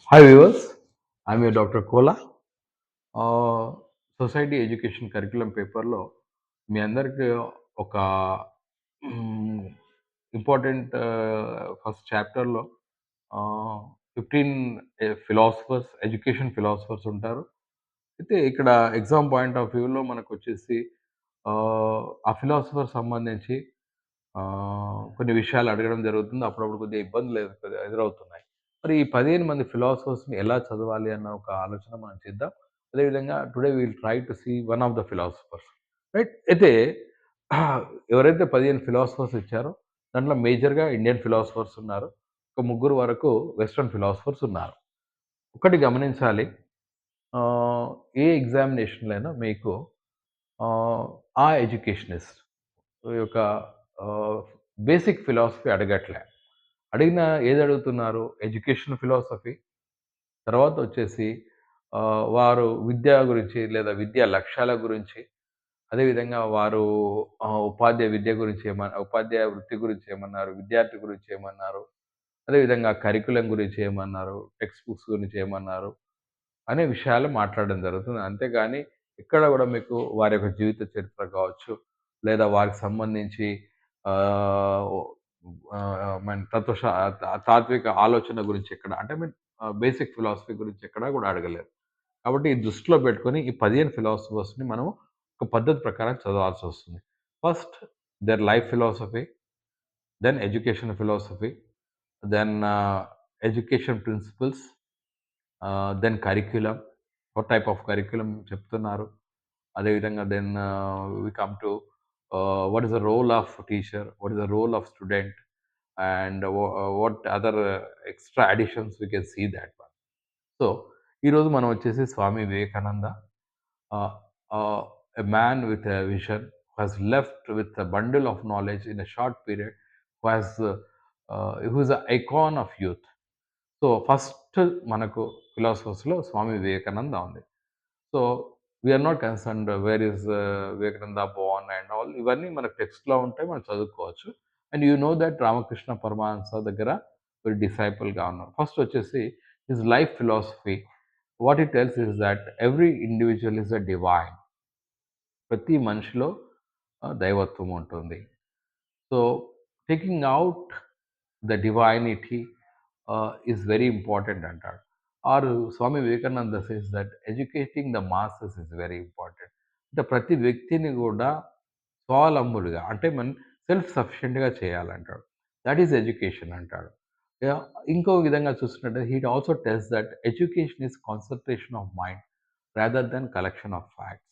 Hi viewers, I'm your Dr. Kola. Society education curriculum పేపర్‌లో మీ అందరికి ఒక ఇంపార్టెంట్ ఫస్ట్ చాప్టర్‌లో 15 ఫిలాసఫర్స్ ఎడ్యుకేషన్ ఫిలాసఫర్స్ ఉంటారు. అయితే ఇక్కడ ఎగ్జామ్ పాయింట్ ఆఫ్ వ్యూలో మనకొచ్చేసి ఆ ఫిలాసఫర్ సంబంధించి కొన్ని విషయాలు అడగడం జరుగుతుంది. అప్పుడప్పుడు కొద్దిగా ఇబ్బందులు ఎదురవుతున్నాయి. మరి ఈ 15 మంది ఫిలాసఫర్స్‌ని ఎలా చదవాలి అన్న ఒక ఆలోచన మనం చేద్దాం. అదేవిధంగా today we will try to see one of the philosophers. Right. అయితే ఎవరైతే 15 ఫిలాసఫర్స్ ఇచ్చారో దాంట్లో మేజర్‌గా ఇండియన్ ఫిలాసఫర్స్ ఉన్నారు. ఒక ముగ్గురు వరకు వెస్టర్న్ ఫిలాసఫర్స్ ఉన్నారు. ఒకటి గమనించాలి. ఆహ్, ఏ ఎగ్జామినేషన్‌లో అయినా మీకు ఆహ్, ఆ ఎడ్యుకేషనిస్ట్ యొక్క ఆహ్, బేసిక్ ఫిలాసఫీ అడగట్లే. అడిగిన ఏది అడుగుతున్నారు? ఎడ్యుకేషన్ ఫిలాసఫీ, తర్వాతొచ్చేసి వారు విద్య గురించి లేదా విద్యా లక్ష్యాల గురించి, అదేవిధంగా వారు ఉపాధ్యాయ విద్య గురించి ఉపాధ్యాయ వృత్తి గురించి ఏమన్నారు? విద్యార్థి గురించి ఏమన్నారు? అదేవిధంగా కరిక్యులం గురించి ఏమన్నారు? టెక్స్ట్ బుక్స్ గురించి ఏమన్నారు? అనే విషయాలు మాట్లాడడం జరుగుతుంది. అంతేగాని ఎక్కడ గూడా మీకు వారి యొక్క జీవిత చరిత్ర కావచ్చు, లేదా వారికి సంబంధించి ఆహ్, ఓ మన తాత్విక ఆలోచన గురించి ఎక్కడ అంటే బేసిక్ ఫిలాసఫీ గురించి ఎక్కడా గూడా అడగలేదు. కాబట్టి ఈ దృష్టిలో పెట్టుకొని ఈ 15 ఫిలాసఫర్స్‌ని మనం ఒక పద్ధతి ప్రకారం చదవాల్సొస్తుంది. First their life philosophy, then education philosophy, then education principles, then curriculum. What type of curriculum చెప్తున్నారు. అదేవిధంగా then we come to what is the role of teacher, what is the role of student and what other extra additions we can see that one. So, ఈరోజు మనం వచ్చేసి Swami Vivekananda, ah, ah, a man with a vision who has left with a bundle of knowledge in a short period, who is a icon of youth. So, first మనకు ఫిలాసఫర్స్‌లో స్వామి వివేకానంద ఉంది. So, we are not concerned where is Vivekananda born and all ఇవన్నీ మనకు టెక్స్ట్‌లో ఉంటాయి. మనం చదువుకోవచ్చు. And you know that Ramakrishna Paramahamsa దగ్గర మీరు డిసైపుల్‌గా ఉన్నారు. ఫస్ట్ వచ్చేసి his life philosophy what it tells is that every individual is a divine. ప్రతి మనిషిలో దైవత్వం ఉంటుంది. So, taking out the divinity is very important అంటాడు. ఆరు Swami Vivekananda says that educating the masses is very important. అంటే ప్రతి వ్యక్తిని గూడా స్వావలంబులుగా అంటే సెల్ఫ్ సఫిషియెంట్‌గా చేయాలంటాడు. దట్ ఈస్ ఎడ్యుకేషన్ అంటాడు. యాహ్! ఇంకో విధంగా చూస్తున్నట్టయితే he also tells that education is concentration of mind rather than collection of facts.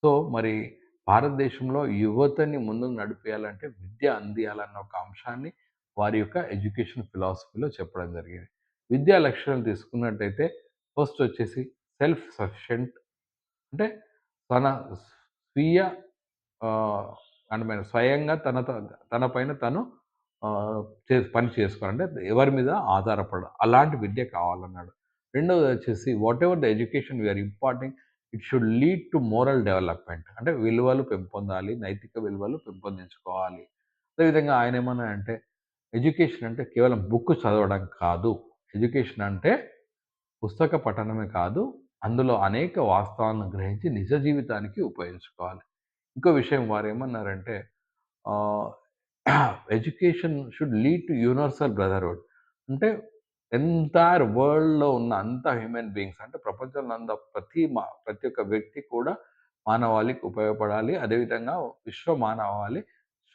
So, మరి భారతదేశంలో యువతని ముందుకు నడిపియాలంటే విద్య అందియాలన్న ఒక అంశాన్ని వారి యొక్క ఎడ్యుకేషన్ ఫిలాసఫీలో చెప్పడం జరిగింది. విద్యా లక్ష్యాలు తీసుకున్నట్టయితే ఫస్ట్ వచ్చేసి సెల్ఫ్ సఫిషియెంట్ అంటే తన స్వీయ ఆహ్, అంటే మన స్వయంగా తన పైన తను పని చేసుకోవాలి. అంటే ఎవరి మీద అలాంటి విద్య కావాలన్నాడు. రెండోది వచ్చేసి whatever the education we are imparting it should lead to moral development. అంటే విలువలు పెంపొందాలి. నైతిక విలువలు పెంపొందించుకోవాలి. అదేవిధంగా ఆయనేమన్నారంటే ఎడ్యుకేషన్ అంటే కేవలం బుక్ చదవడం కాదు. ఎడ్యుకేషన్ అంటే పుస్తక పఠనమే కాదు. అందులో అనేక వాస్తవాలను గ్రహించి నిజ జీవితానికి ఉపయోగించుకోవాలి. ఇంకో విషయం వారేమన్నారంటే ఆహ్, education should lead to universal brotherhood. అంటే ఎంటైర్ వరల్డ్‌లో ఉన్న అంత హ్యూమన్ బీయింగ్స్ అంటే ప్రపంచంలో ఉన్న ప్రతి ఒక్క వ్యక్తి కూడా మానవాళికి ఉపయోగపడాలి. అదేవిధంగా విశ్వ మానవాళి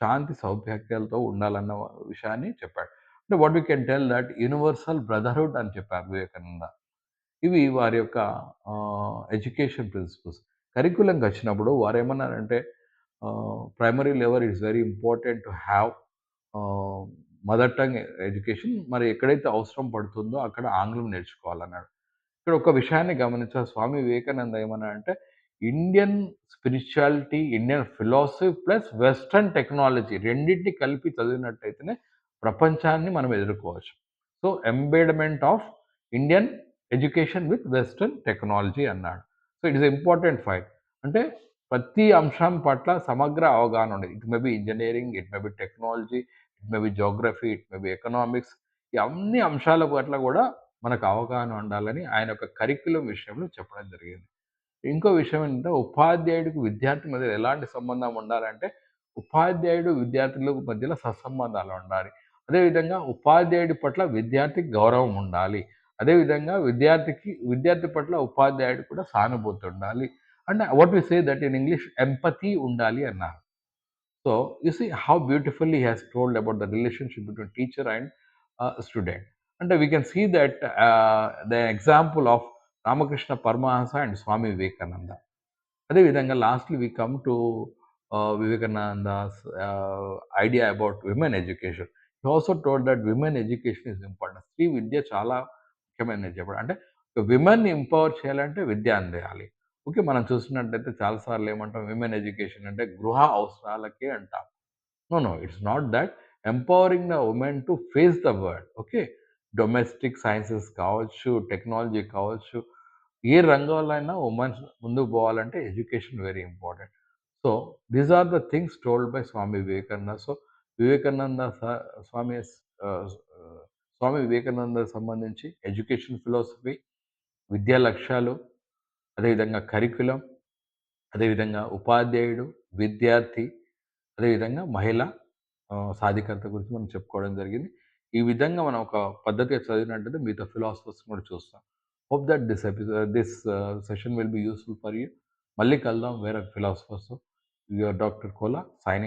శాంతి సౌభాగ్యాలతో ఉండాలన్న విషయాన్ని చెప్పాడు. అంటే what we can tell that universal brotherhood అని చెప్పారు వివేకానంద. ఇవి వారి యొక్క ఎడ్యుకేషన్ ప్రిన్సిపల్స్. కరిక్యులంకొచ్చినప్పుడు వారేమన్నారంటే primary level it's very important to have ah, mother tongue education. మరి ఎక్కడైతే అవసరం పడుతుందో అక్కడ ఆంగ్లం నేర్చుకోవాలన్నాడు. ఇక్కడ ఒక విషయాన్ని గమనించాలి. స్వామి వివేకానంద ఏమన్నారంటే, Indian spirituality, Indian philosophy plus western technology రెండిటిని కలిపి చదివినట్టయితేనే ప్రపంచాన్ని మనం ఎదుర్కోవచ్చు. So, embedment of Indian education with western technology అన్నాడు. So, it is important fight. అంటే ప్రతి అంశం పట్ల సమగ్ర అవగాహన ఉండేది. It may be engineering, it may be technology, it may be geography, it may be economics. ఈ అన్ని అంశాల పట్ల గూడా మనకు అవగాహన ఉండాలని ఆయన యొక్క కరిక్యులమ్ విషయంలో చెప్పడం జరిగింది. ఇంకో విషయం ఏంటంటే ఉపాధ్యాయుడికి విద్యార్థి మధ్య ఎలాంటి సంబంధం ఉండాలంటే, ఉపాధ్యాయుడు విద్యార్థుల మధ్యలో సత్సంబంధాలు ఉండాలి. అదేవిధంగా ఉపాధ్యాయుడి పట్ల విద్యార్థికి గౌరవం ఉండాలి. అదేవిధంగా విద్యార్థి పట్ల ఉపాధ్యాయుడు కూడా సానుభూతి ఉండాలి. And what we say that in English empathy ఉండాలి అన్నారు. So you see how beautifully he has told about the relationship between teacher and student. And we can see that the example of Ramakrishna Paramahansa and Swami Vivekananda. అదేవిధంగా lastly we come to Vivekananda's idea about women education. He also told that women education is important. స్త్రీ విద్య చాలా ముఖ్యమైనదని చెప్పాడు. అంటే విమెన్‌ని empower చేయాలంటే విద్య అందేయాలి. Okay. మనం చూస్తున్నట్టయితే చాలా సార్లు ఏమంటాం విమెన్ ఎడ్యుకేషన్ అంటే గృహ అవసరాలకే అంటాం. No, no. It's not that. Empowering the women to face the world. Okay. Domestic sciences కావచ్చు, టెక్నాలజీ కావచ్చు, ఏ రంగంలో అయినా వుమెన్స్ ముందుకు పోవాలంటే education very important. So, these are the things told by Swami Vivekananda. So, Vivekananda స స్వామి ఆహ్, ఆహ్, స్వామి వివేకానందకి సంబంధించి ఎడ్యుకేషన్ ఫిలాసఫీ, విద్యా లక్ష్యాలు, అదేవిధంగా కరిక్యులమ్, అదేవిధంగా ఉపాధ్యాయుడు, విద్యార్థి, అదేవిధంగా మహిళ సాధికారత గురించి మనం చెప్పుకోవడం జరిగింది. ఈ విధంగా మనం ఒక పద్ధతిగా చదివినట్టయితే మిగతా ఫిలాసఫర్స్‌ని కూడా చూస్తాం. Hope that this session will be useful for you. మళ్ళీ కలుద్దాం వేరే ఫిలాసఫర్స్‌తో. Your doctor Kola signing